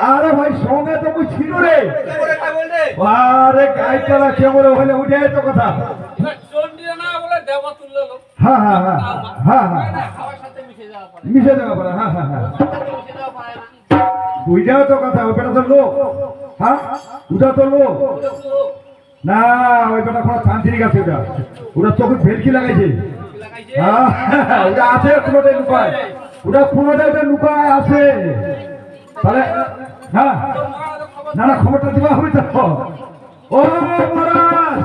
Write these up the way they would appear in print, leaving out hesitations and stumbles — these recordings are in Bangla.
আরে ভাই সঙ্গে তো তুই ছিল রে আরে গাইটালা কেমন হলে উঠে তো কথা হ্যাঁ হ্যাঁ হ্যাঁ হ্যাঁ হ্যাঁ মিশে যাওয়া পারে হ্যাঁ হ্যাঁ হ্যাঁ ওইটাও তো কথা ওই বেটা তো লোক হ্যাঁ ওটা তো লোক না ওই বেটা কোনো তান্ত্রিক আছে ওটা ওটা চোখে ভেলকি লাগাইছে হ্যাঁ ওটা আছে কোনোটাই লুকায় ওটা কোনোটাই লুকায় আছে তাহলে হ্যাঁ না না খবরটা দিবা হবে তো ও মহারাজ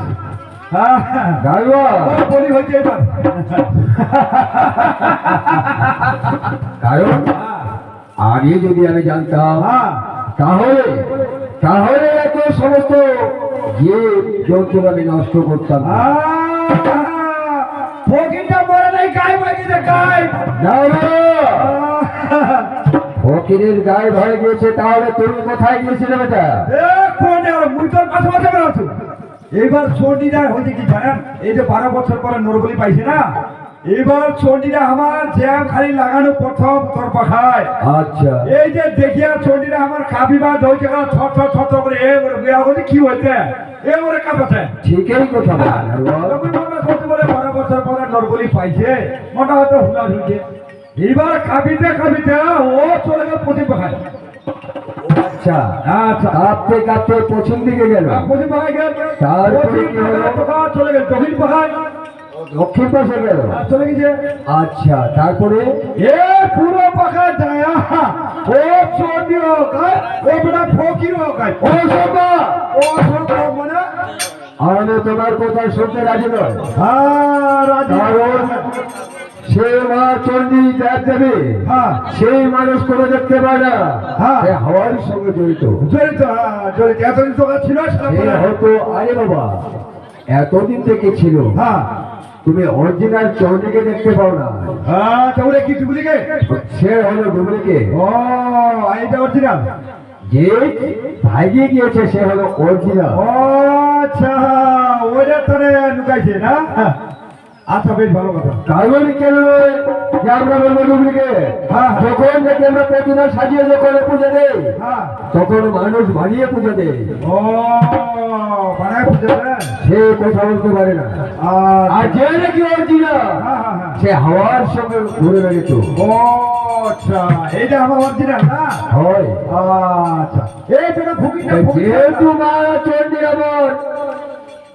হ্যাঁ গাইবা বলি হয়েছে এবার কারণ আগে যদি আমি জানতাম তাহলে তাহলে এত সমস্ত যে জন্তু আমি নষ্ট করতাম ফকিরটা মরে নাই গায়ে বাগিয়ে গায়ে ফকিরের গায়ে ভয়ে গিয়েছে তাহলে তুমি কোথায় গিয়েছিলে বেটা মুই তোর মাঝে মাঝে বেড়াচ্ছ এইবার চন্ডিরা হয়েছে কি জানেন এই যে 12 বছর পরে নরবলি পাইছে না এবার চন্ডিরা আমার জ্যাম খালি লাগানো প্রথম তোর পাখায় আচ্ছা এই যে দেখিয়া চন্ডিরা আমার কাবিবা দই টাকা থর করে এবারে বিয়া হচ্ছে কি হইতে এবারে কাঁপাতে ঠিকই কথা বলে 12 বছর পরে নরবলি পাইছে মোটা হয়তো হুলা ঝুলছে এবার কাবিতে কাবিতে ও চলে গেল প্রতি পাখায় আচ্ছা আচ্ছা কাঁপতে কাঁপতে পশ্চিম দিকে গেল প্রতি পাখায় গেল চলে গেল দক্ষিণ পাখায় দক্ষিণ পাশে গেল চলে গেছে আচ্ছা তারপরে এ পুরো পাখা যায় ও চন্ডি হোক ও বেটা ফকির হোক ও সবা ও সবা মানে আমি তোমার কথা শুনতে রাজি নয় রাজি সে মা চন্ডী দেখ দেবে সেই মানুষ কোনো দেখতে পায় না হাওয়ার সঙ্গে জড়িত জড়িত এতদিন তো ছিল হয়তো আরে বাবা এতদিন থেকে ছিল তুমি অরিজিনাল চন্ডীকে দেখতে পাও না তাহলে কি ডুপ্লিকেট সে হলো ডুপ্লিকেট ও এইটা অরিজিনাল যে ভাইগিয়ে গিয়েছে সে হলো অরিজিনাল ও আচ্ছা ওইটা তোরে লুকাইছে না আচ্ছা বেশ ভালো কথা কারণ কেন যে আমরা বলবো ডুপ্লিকেট যখন দেখি আমরা প্রতিমা সাজিয়ে যখন পুজো দেই তখন মানুষ বানিয়ে পুজো দেয় ও বানায় পুজো দেয় সে কথা বলতে পারে না আর যে নাকি অরিজিনাল সে হাওয়ার সঙ্গে ঘুরে বেড়িত ও আচ্ছা এইটা আমার অরিজিনাল না হয় আচ্ছা এই বেটা ফকিরটা যেহেতু মা চন্ডী আমার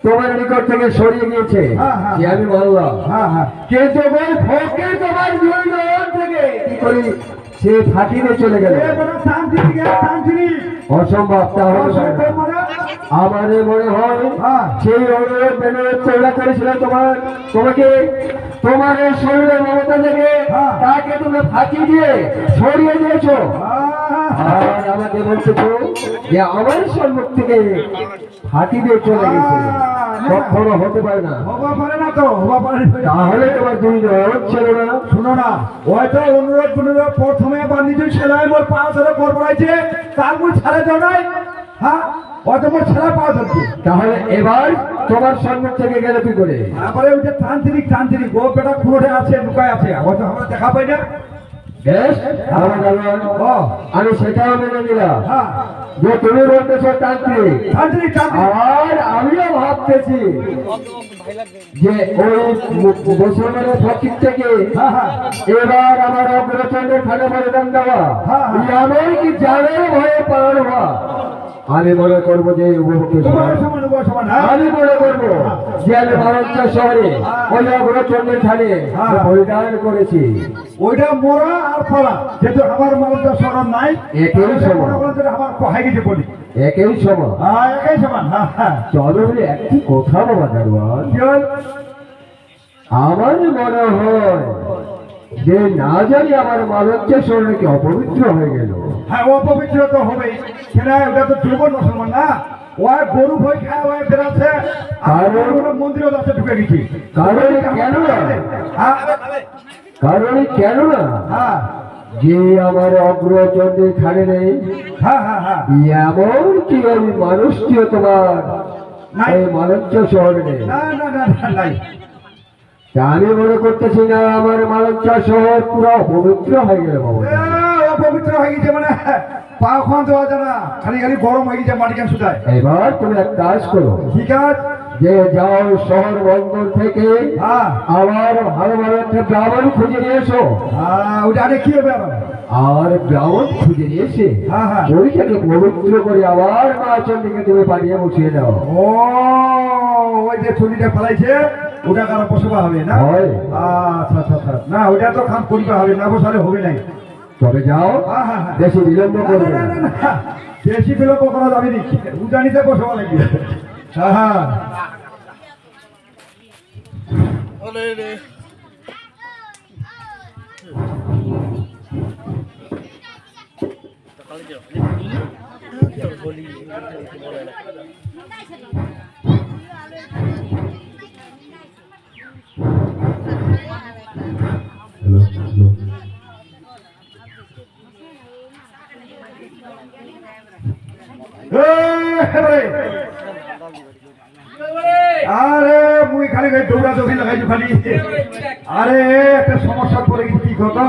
তোমার নিকট থেকে সরিয়ে গিয়েছে যে আমি বললাম কিন্তু ওই ফকির তোমার জীবন থেকে কি করি সে ফাঁকিতে চলে গেল অসম্ভব তাহলে আমাদের মনে হয় সেই অনুরোধ মেনে চলা করেছিল তোমাকে তোমার এই শরীরের মমতা থেকে তাকে তুমি ফাঁকি দিয়ে সরিয়ে দিয়েছো আর আমাকে বলতেছো যে আমার সম্মুখ থেকে ফাঁকি দিয়ে চলে গেছে কখনো হতে পারে না তাহলে তোমার দুই ছিল না শুনো না হয়তো অনুরোধ প্রথমে বা নিজের ছেলে মোর পা ধরে করবড়াইছে তার মুখ ছাড়া যাও নাই হয়তো মোর ছেলে পা ধরছে তাহলে এবার তোমার সম্মুখ থেকে গেলে কি করে তারপরে ওই যে তান্ত্রিক ও বেটা পুরোটা আছে লুকায় আছে হয়তো আমরা দেখা পাই না বেশ আমি সেটাও মেনে নিলাম যে তুমি বলতেছো তান্ত্রিক আর আমিও ভাবতেছি যে ওই মুসলমানের ফকির থেকে এবার আমার অগ্রচন্দ্রের খানে বলিদান দেওয়া এমন কি জানের ভয়ে পালন হওয়া আমি মনে করবো যে আমি মনে করবো যে আমি ভারত শহরে ওই অগ্রচন্দ্রের খানে বলিদান করেছি ওইটা মোরা আর ফলা যেহেতু আমার মানুষটা স্মরণ নাই একই সমান আমার কোহাই গেছে বলি একই সমান একই সমান চলো বলে একটি কথা বাবা দারোয়ান আমার মনে হয় যে না জানি আমার মালজ্জা শরীরে কি অপবিত্র হয়ে গেল অপবিত্র তো হবেই সেটা ওটা তো দুর্বল মুসলমান না ওই গরু ভয় খায় ওই বেড়াচ্ছে মন্দিরও আছে ঢুকে গেছি কারণ কেন না কারণ কেন না যে আমার অগ্রচন্দ্রের খানে নেই এমন কি ওই মানুষটিও তোমার এই মালজ্জা শহরে নেই আমি মনে করতেছি না আমার মালঞ্চা শহর পুরো অপবিত্র হয়ে গেল বাবা অপবিত্র হয়ে গেছে পা ওখান দেওয়া যায় না, খালি খালি গরম হয়ে গেছে মাটি কেন শুধায়। এবার তুমি এক কাজ করো, ঠিক আছে, যে যাও শহর বন্দর থেকে হ্যাঁ আবার ভালো ভালো একটা ব্রাহ্মণ খুঁজে নিয়ে এসো। ওটা আরে কি হবে আবার? আর ব্রাহ্মণ খুঁজে নিয়ে এসে হ্যাঁ হ্যাঁ, ওইটাকে পবিত্র করে আবার মা চণ্ডীকে তুমি পাঠিয়ে বসিয়ে দাও। ও ওই যে চুরিটা ফেলাইছে ওটা কারা বসবা হবে না? হয়। আচ্ছা আচ্ছা আচ্ছা, না ওটা তো খান করিতে হবে, না বসালে হবে নাই। তবে যাও, হ্যাঁ হ্যাঁ হ্যাঁ, বেশি বিলম্ব করবে না, না। না, না, না, বেশি বিলম্ব করা যাবে নি, উজানিতে বসবা লাগবে। হ্যাঁ হ্যাঁ, আরে মুই খালি খালি দৌড়া দৌড়ি লাগাইছো খালি। আরে একটা সমস্যা পড়ে গেছি, কি কথা,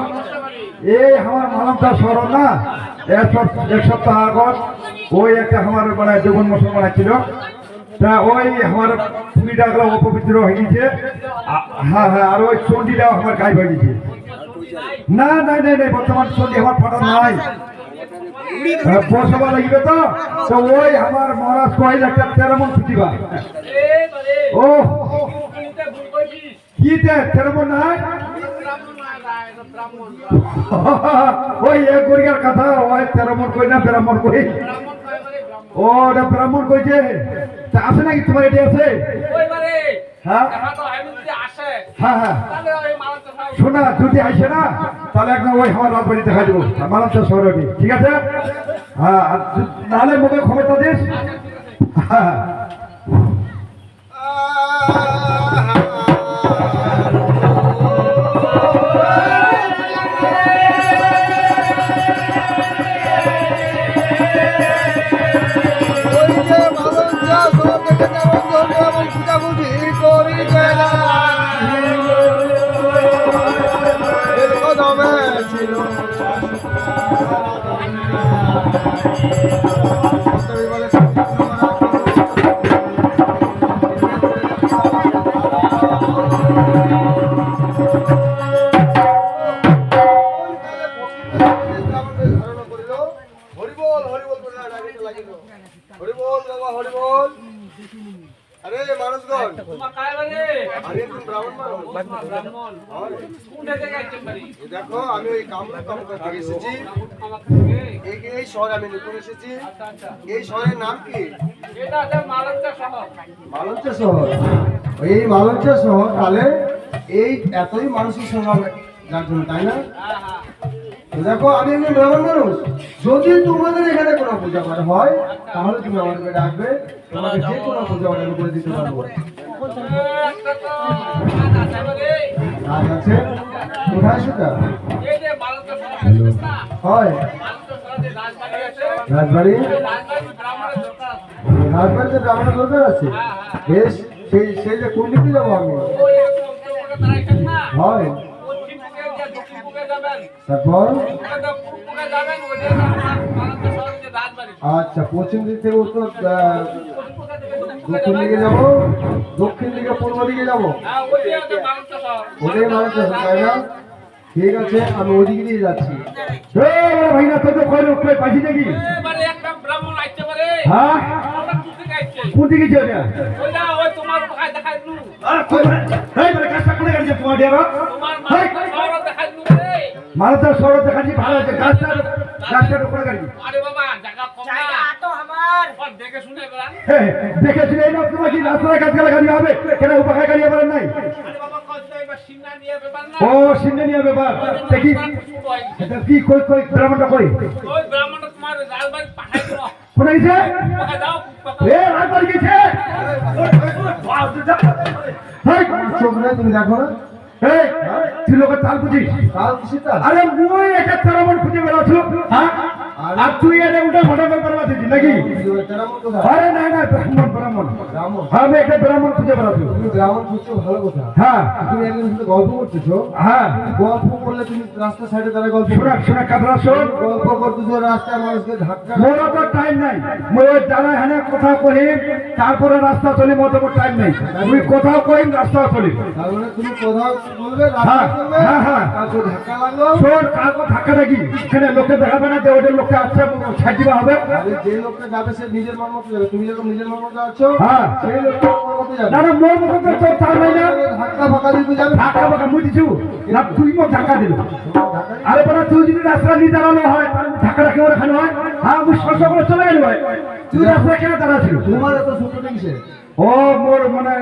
এই আমার মালামটা সরল না, এক সপ্তাহ আগত ওই একটা আমার মানে যৌবন মুসলমান ছিল, তা ওই আমার পুরীটা গুলো অপবিত্র হয়ে গেছে। হ্যাঁ হ্যাঁ, আর ওই চণ্ডীটাও আমার গায়ে হয়ে গেছে। না নাই নাই নাই, বর্তমান চণ্ডী আমার ফাটা নাই, বসবা লাগবে তো। তো ওই আমার মহারাজ কহিল একটা 13 মণ খুঁজিবা। ও কি 13 মণ নাই? ওই এক গরিয়ার কথা, ওই 13 মণ কই না ব্রাহ্মণ কই? ও ওটা ব্রাহ্মণ কইছে, তা আছে নাকি তোমার? এটি আছে? হ্যাঁ হ্যাঁ হ্যাঁ, শোনা যদি আসে না তাহলে একদম ওই আমার রাজবাড়ি দেখা দেবো মালামচা শহরে, ঠিক আছে? হ্যাঁ, নাহলে মুখে খবরটা দিস। হ্যাঁ দেখো, আমি ওই কামরূপ তালুকা থেকে এসেছি। এই শহরে আমি নতুন এসেছি। এই শহরের নাম কি? মালঞ্চা শহর। এই মালঞ্চা শহর তাহলে এই এতই মানুষের সঙ্গে যার জন্য, তাই না? তো দেখো, আমি একজন ব্রাহ্মণ মানুষ, যদি তোমাদের এখানে কোনো পূজা পাঠ হয় তাহলে তুমি আমার কাছে ডাকবে, তোমাকে যে কোনো পূজা পাঠ করে দিতে পারবো। কাজ আছে? কোথায় সেটা? হয় রাজবাড়ি। রাজবাড়িতে ব্রাহ্মণের দরকার আছে। বেশ, সেই যে কোন দিকে যাবো আমি? হয়, তারপর আচ্ছা, পশ্চিম দিক থেকে উত্তর দক্ষিণ দিকে যাবো, দক্ষিণ দিকে পূর্ব দিকে যাবো, ওটাই মানুষ, তাই না? ঠিক আছে, আমি ওদিকে দিয়ে যাচ্ছি। ভাই না তো কয় লোক পাইছি নাকি? হ্যাঁ, কোন দিকে যাবে? মালদা শহর দেখাচ্ছি, ভালো আছে, গাছটার উপরে গাড়ি দেখে শুনে এই না, তোমার কি রাস্তায় কাজ গেলে গাড়ি হবে কেন? উপায় গাড়ি আবার নাই। ও সিন্ধে নিয়ে ব্যাপার দেখি কি কই কই ব্রাহ্মণটা কই কোন গেছে? এ রাজবাড়ি গেছে। চোখ নেই, তুমি দেখো না? এই তুই লোকের তাল বুঝিস? তাল কিসের তাল? আরে মুই একটা 13 মণ খুঁজে বেড়াচ্ছ। হ্যাঁ, আর আর তুই এটা উল্টা ফটা করে পারছিস নাকি? তেরামন কোথায়? আরে না না, ব্রাহ্মণ ব্রাহ্মণ? আমি একটা ব্রাহ্মণ খুঁজে বেড়াচ্ছি। তুমি ব্রাহ্মণ খুঁজছো, ভালো কথা। হ্যাঁ তুমি একজনের সাথে গল্প করতেছো, হ্যাঁ, গল্প করলে তুমি রাস্তার সাইডে দাঁড়ায় গল্প শোনা শোনা কাতরা শোন, গল্প করতেছো, রাস্তায় মানুষকে ধাক্কা মোর তো টাইম নাই, মই ওই যারা হ্যাঁ কথা কহি তারপরে রাস্তা চলি, মত টাইম নেই। তুই কোথাও কহিম রাস্তা চলি। তার মানে তুমি কোথাও বলবে, হ্যাঁ, রাস্তা চলবে, হ্যাঁ, হ্যাঁ। কাউকে ধাক্কা লাগলো, শোন কাগজ ধাক্কাটা কি এখানে লোকে দেখাবে না যে ওদের লোককে আসছে ছাড় দিবা হবে? আরে যে লোকটা যাবে সে নিজের মন মতো যাবে, তুমি যখন নিজের মন মতো যাচ্ছ, হ্যাঁ। সেই লোকটা মন মতো যাবে। না না, মোর মতো তো তোর তার নাই না। ধাক্কা ফাঁকা দিতে যাবে, ধাক্কা বাক্কা মুই দিছু না, তুই মো ধাক্কা দিল। ধাক্কা আরে বড় তুই যদি রাস্তা নিয়ে দাঁড়ানো হয় তাহলে ধাক্কা রাখে ওরা খানো হয়। হ্যাঁ আমি সরস করে চলে গেল ভাই, তুই রাস্তা কেন দাঁড়াচ্ছিল? তোমার এত ছোট কিসে? ও মোর মানে